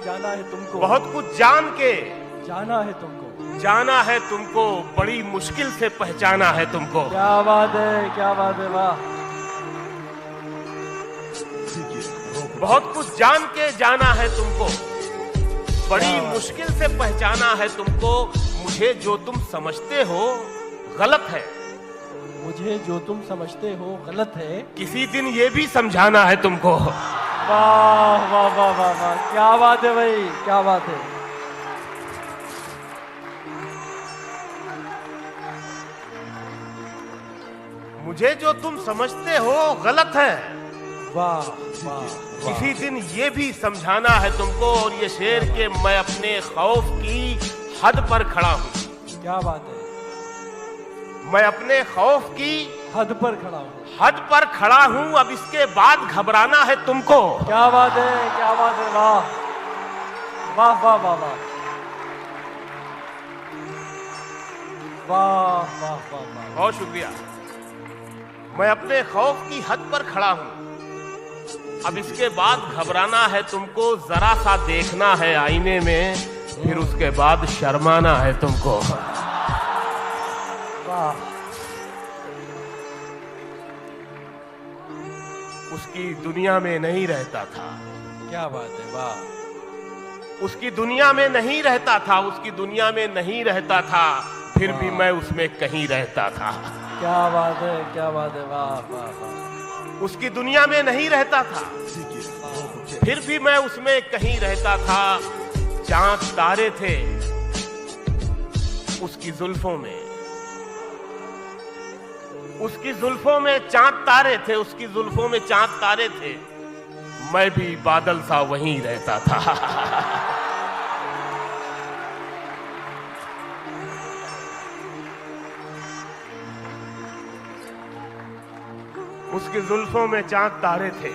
जाना है तुमको, बहुत कुछ जान के जाना है तुमको, जाना है तुमको, बड़ी मुश्किल से पहचाना है तुमको। क्या बात है, क्या बात है, वाह। बहुत कुछ जान के जाना है तुमको, बड़ी मुश्किल से पहचाना है तुमको। मुझे जो तुम समझते हो गलत है, मुझे जो तुम समझते हो गलत है, किसी दिन ये भी समझाना है तुमको। वाह वाह वाह वाह वाह, क्या बात है भाई, क्या बात है। मुझे जो तुम समझते हो गलत है, वाह वाह, किसी दिन ये भी समझाना है तुमको। और ये शेर के मैं अपने खौफ की हद पर खड़ा हूँ। क्या बात है, मैं अपने खौफ की हद पर खड़ा हूँ। हद पर खड़ा हूँ, अब इसके बाद घबराना है तुमको। क्या बात है, क्या बात है, वाह वाह वाह वाह वाह वाह वाह वाह वाह। बहुत शुक्रिया। मैं अपने खौफ की हद पर खड़ा हूँ, अब इसके बाद घबराना है तुमको। जरा सा देखना है आईने में, फिर उसके बाद शर्माना है तुमको। वाह। उसकी दुनिया में नहीं रहता था, क्या बात है, वाह। उसकी दुनिया में नहीं रहता था, उसकी दुनिया में नहीं रहता था, फिर भी मैं उसमें कहीं रहता था। क्या बात है, क्या बात है, वाह वाह वाह। उसकी दुनिया में नहीं रहता था, फिर भी मैं उसमें कहीं रहता था। चांद तारे थे उसकी जुल्फों में, उसकी जुल्फों में चांद तारे थे, उसकी जुल्फों में चांद तारे थे। मैं भी बादल सा वहीं रहता था। उसकी जुल्फों में चांद तारे थे,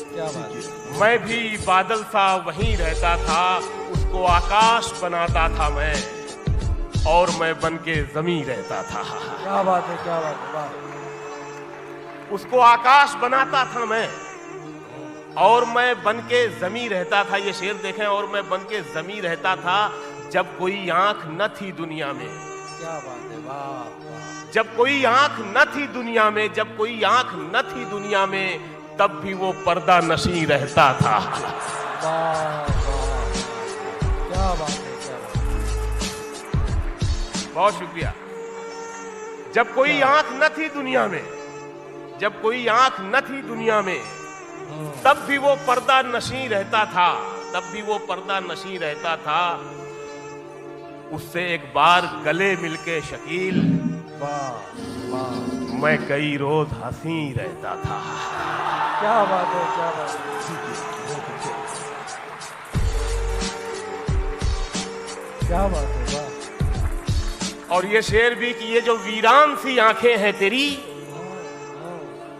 क्या बात है, मैं भी बादल सा वहीं रहता था। उसको आकाश बनाता था मैं, और मैं बन के जमीन रहता था। क्या बात है, क्या बात है, वाह। उसको आकाश बनाता था मैं, और मैं बन के जमीन रहता था। ये शेर देखें, और मैं बन के जमीन रहता था जब कोई आंख न थी दुनिया में। क्या बात है, वाह वाह। जब कोई आंख न थी दुनिया में, जब कोई आंख न थी दुनिया में, तब भी वो पर्दा नशी रहता था। वाह वाह, क्या बात है, क्या बात है। बहुत शुक्रिया। जब कोई आंख न थी दुनिया में, जब कोई आंख न थी दुनिया में, तब भी वो पर्दा नशी रहता था, तब भी वो पर्दा नशी रहता था। उससे एक बार गले मिलके शकील, वाह वाह, मैं कई रोज हंसी रहता था। क्या बात है, क्या बात है, क्या बात है, वाह। और ये शेर भी कि ये जो वीरान सी आंखें हैं तेरी,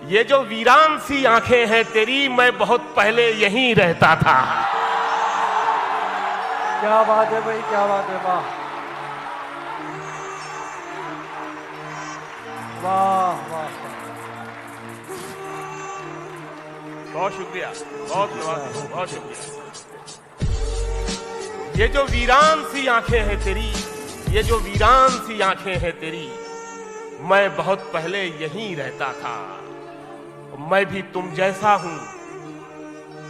ये जो वीरान सी आंखें हैं तेरी, मैं बहुत पहले यहीं रहता था। क्या बात है भाई, क्या बात है, वाह वाह वाह। बहुत शुक्रिया, बहुत नवाज़, बहुत शुक्रिया। ये जो वीरान सी आंखें हैं तेरी, ये जो वीरान सी आंखें हैं तेरी, मैं बहुत पहले यहीं रहता था। मैं भी तुम जैसा हूं,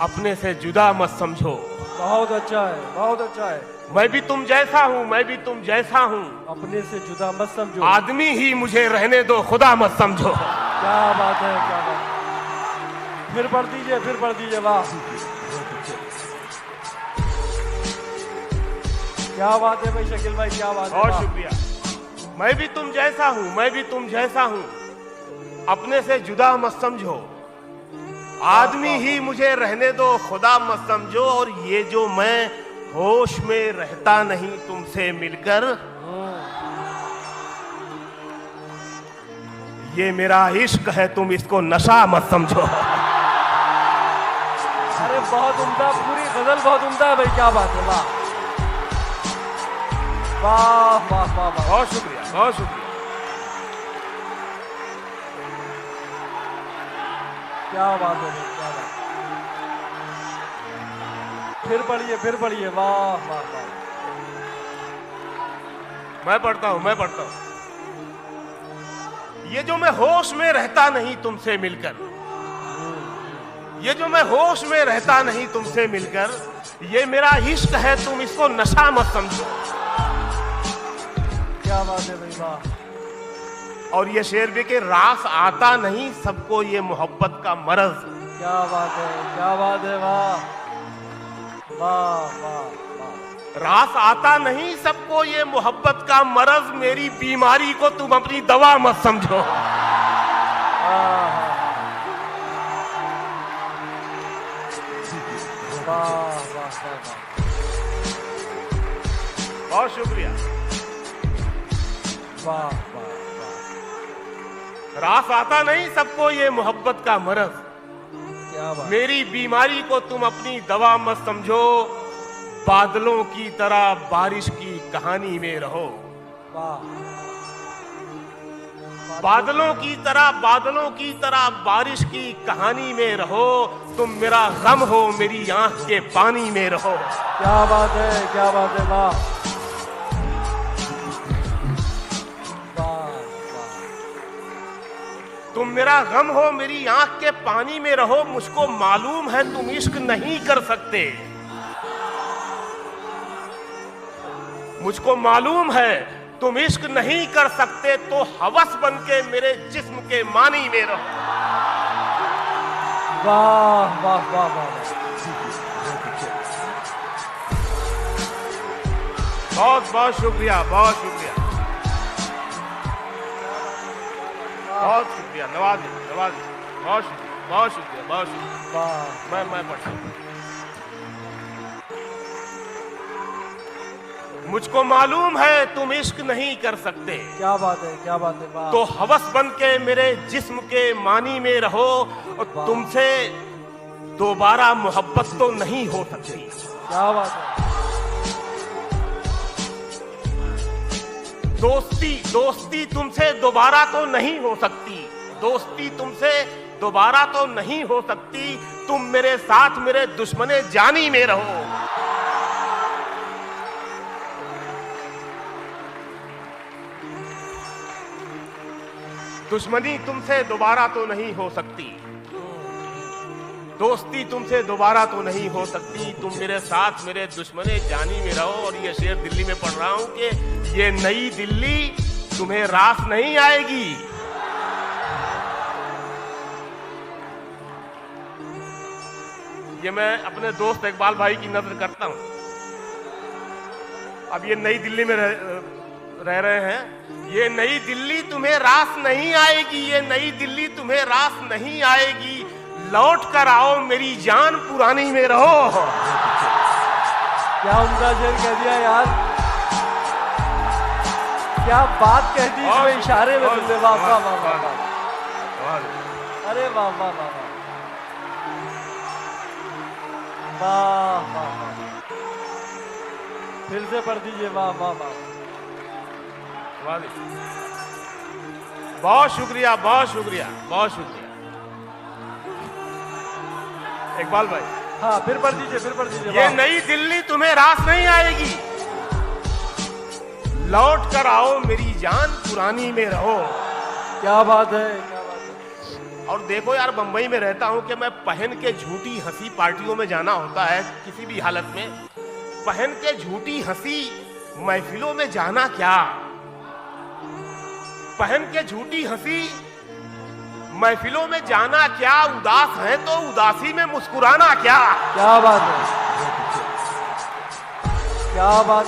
अपने से जुदा मत समझो। बहुत अच्छा है, बहुत अच्छा है। मैं भी तुम जैसा हूं, मैं भी तुम जैसा हूं, अपने से जुदा मत समझो। आदमी ही मुझे रहने दो, खुदा मत समझो। क्या बात है, क्या बात है। फिर पढ़ दीजिए, फिर पढ़ दीजिए, वाह। क्या बात है भाई शकील भाई, क्या बात है, बहुत वाह। शुक्रिया। मैं भी तुम जैसा हूं, मैं भी तुम जैसा हूं, अपने से जुदा मत समझो, आदमी ही मुझे रहने दो, खुदा मत समझो। और ये जो मैं होश में रहता नहीं तुमसे मिलकर, ये मेरा इश्क है, तुम इसको नशा मत समझो। अरे बहुत उम्दा, पूरी गजल बहुत उम्दा है भाई, क्या बात है, वाह वाह वाह वाह वाह। बहुत शुक्रिया, बहुत शुक्रिया। क्या बात है भाई, क्या बात। फिर पढ़िए, वाह वाह वाह। मैं पढ़ता हूं। ये जो मैं होश में रहता नहीं तुमसे मिलकर, ये जो मैं होश में रहता नहीं तुमसे मिलकर, ये मेरा इश्क है, तुम इसको नशा मत समझो। क्या बात है भाई, वाह। और ये शेर भी के रास आता नहीं सबको ये मोहब्बत का मरज। क्या बात है, वाह वाह वाह। रास आता नहीं सबको ये मोहब्बत का मरज, मेरी बीमारी को तुम अपनी दवा मत समझो। बहुत शुक्रिया। वाह। रास आता नहीं सबको ये मोहब्बत का मरज, क्या बात। मेरी बीमारी को तुम अपनी दवा मत समझो। बादलों की तरह बारिश की कहानी में रहो। वाह। बादलों की तरह बारिश की कहानी में रहो। तुम मेरा गम हो, मेरी आंख के पानी में रहो। क्या बात है, वाह। तुम मेरा गम हो, मेरी आंख के पानी में रहो। मुझको मालूम है तुम इश्क नहीं कर सकते, मुझको मालूम है तुम इश्क नहीं कर सकते। तो हवस बन के मेरे जिस्म के मानी में रहो। वाह वाह वाह वाह। बहुत बहुत शुक्रिया, बहुत शुक्रिया, नवाजी। बहुत शुक्रिया। मैं पढ़ता हूं। मुझको मालूम है तुम इश्क नहीं कर सकते। क्या बात है, वाह। तो हवस बन के मेरे जिस्म के मानी में रहो। और तुमसे दोबारा मोहब्बत तो नहीं हो सकती। क्या बात है। दोस्ती तुमसे दोबारा तो नहीं हो सकती। दोस्ती तुमसे दोबारा तो नहीं हो सकती। तुम मेरे साथ मेरे दुश्मने जानी में रहो। दुश्मनी तुमसे दोबारा तो नहीं हो सकती। दोस्ती तुमसे दोबारा तो नहीं हो सकती। तुम मेरे साथ मेरे दुश्मने जानी में रहो। और ये शेर दिल्ली में पढ़ रहा हूं कि ये नई दिल्ली तुम्हें रास नहीं आएगी। ये मैं अपने दोस्त इकबाल भाई की नजर करता हूं। अब ये नई दिल्ली में रह रहे हैं। ये नई दिल्ली तुम्हें रास नहीं आएगी, ये नई दिल्ली तुम्हें रास नहीं आएगी। लौट कर आओ मेरी जान पुरानी में रहो। क्या उम्दा शेर कह दिया यार, क्या बात कह दी इसमें इशारे में तुमने। वाह वाह वाह वाह। अरे वाह वाह वाह वाह वाह। फिर से पढ़ दीजिए, वाह वाह वाह। बहुत शुक्रिया। इकबाल भाई, हाँ फिर पढ़ दीजिए। ये नई दिल्ली तुम्हें रास नहीं आएगी। लौट कर आओ मेरी जान पुरानी में रहो। क्या बात है। और देखो यार, बंबई में रहता हूं कि मैं पहन के झूठी हंसी पार्टियों में जाना होता है। किसी भी हालत में पहन के झूठी हंसी महफिलों में जाना क्या। पहन के झूठी हंसी महफिलों में जाना क्या। उदास है तो उदासी में मुस्कुराना क्या। क्या बात है, क्या बात।